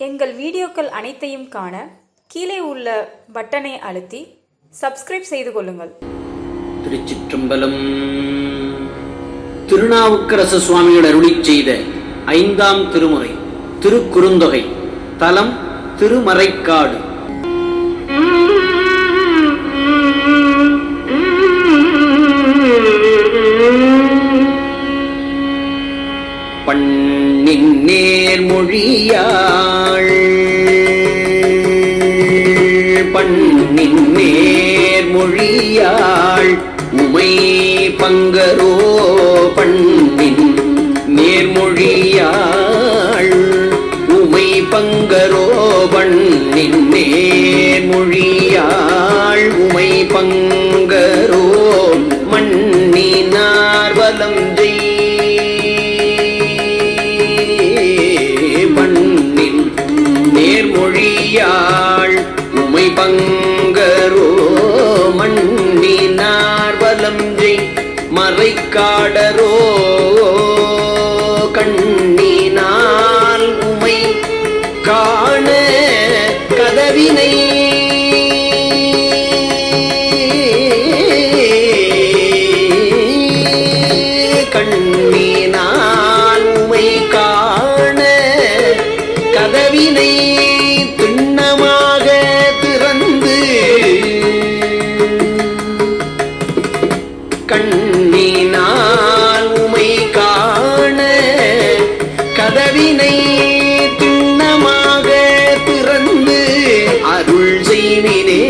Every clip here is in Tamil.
எங்கள் வீடியோக்கள் அனைத்தையும் காண கீழே உள்ள பட்டனை அழுத்தி சப்ஸ்கிரைப் செய்து கொள்ளுங்கள். திருச்சிற்றம்பலம். திருநாவுக்கரசு சுவாமிகள் அருளிச் செய்த 5ஆம் திருமுறை திருக்குறுந்தொகை. தலம் திருமறைக்காடு. பண்ணின் நேர்மொழியாள் பண்ணின் நேர்மொழியாள் உமை பங்கரோ பண்ணின் நேர்மொழியாள் உமை பங்கரோ பண்ணின் நேர்மொழியாள் உமை பங்கரோ மண்ணினார் வலம் செய் நேர்மொழியாள் உமை பங்கரோ மண்ணினார் வலம் செய் மறைக்காடரோ கண்ணினால் உமை காண கதவினை கண்ணினால் உமை காண கதவினை திண்ணமாக திறந்து கண்ணினால் உமை காண கதவினை திண்ணமாக திறந்து அருள் செய்வினே.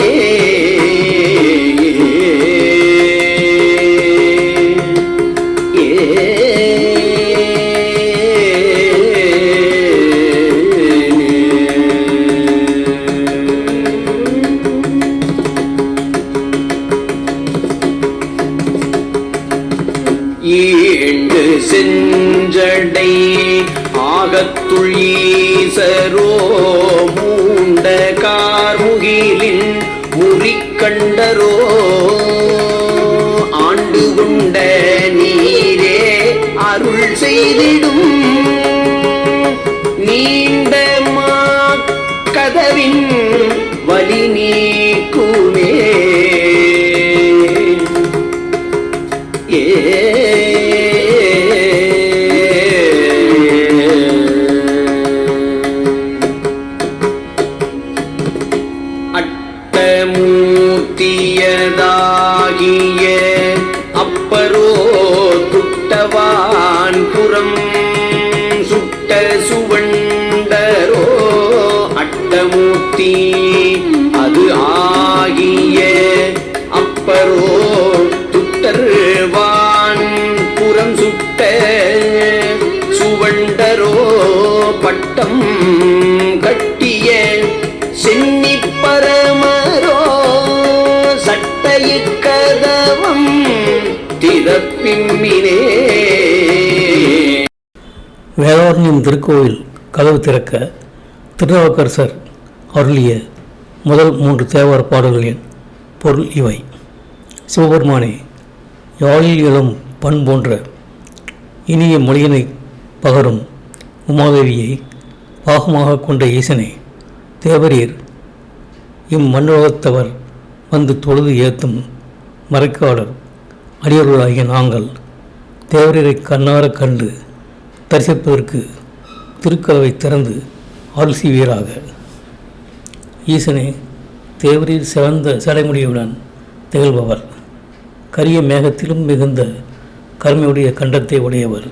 ஈண்டு செஞ்சடை ஆகத்துள் ஈசரோ மூண்ட கார்முகிலின் முறிக்கண்டரோ ஆண்டு கொண்ட நீரே அருள் செய்திடும் நீண்ட கதவின் வலி நீக்குமே. அட்டமூர்த்தியதாகிய அப்பரோ துட்டவான் புறம் சுட்ட சுவண்டரோ அட்டமூர்த்தி அது ஆகிய அப்பரோ துட்டர்வான் புறம் சுட்ட சுவண்டரோ பட்டம் கட்டிய சென்னி பரமரோ சட்டையிக்கதவம் திறப்பிம்மினே. வேதாரண்யம் திருக்கோயில் கதவு திறக்க திருநாவுக்கரசர் அருளிய முதல் 3 தேவார பாடல்களின் பொருள் இவை. சிவபெருமானே, யாழில் எழும் பண் போன்ற இனிய மொழியினை பகரும் உமாதேவியை பாகமாக கொண்ட ஈசனே, தேவரீர் இம்மண்ணுலகத்தவர் வந்து தொழுது ஏத்தும் மறைக்காடர் அடியவர்களாகிய நாங்கள் தேவரீரை கண்ணார கண்டு தரிசிப்பதற்கு திருக்கதவை திறந்து அருள் செய்வீராக. ஈசனே, தேவரீர் சிறந்த சடைமுடியுடன் திகழ்பவர், கரிய மேகத்திலும் மிகுந்த கருமையுடைய கண்டத்தை உடையவர்.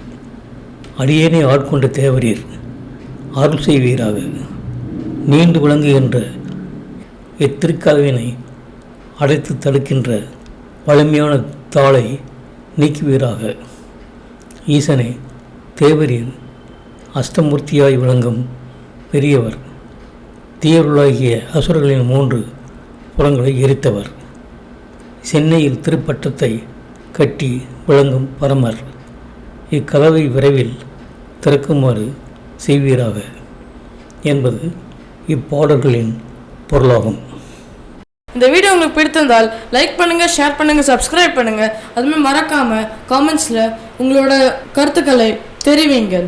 அடியேனை ஆட்கொண்ட தேவரீர் அருள் செய்வீராக. நீண்டு விளங்குகின்ற இத்திருக்கதவினை அடைத்து தடுக்கின்ற வலிமையான தாளை நீக்குவீராக. ஈசனே, தேவரீர் அஷ்டமூர்த்தியாய் விளங்கும் பெரியவர், தீயருளாகிய அசுரர்களின் 3 புறங்களை எரித்தவர், சென்னையில் திருப்பட்டத்தை கட்டி விளங்கும் பரமர். இக்கதவை விரைவில் திறக்குமாறு செய்வீராக என்பது இப்பாடல்களின் பொருளாகும். இந்த வீடியோ உங்களுக்கு பிடித்திருந்தால் லைக் பண்ணுங்கள், ஷேர் பண்ணுங்கள், சப்ஸ்கிரைப் பண்ணுங்கள். அதுமாதிரி மறக்காமல் காமெண்ட்ஸில் உங்களோட கருத்துக்களை தெரிவிங்கள்.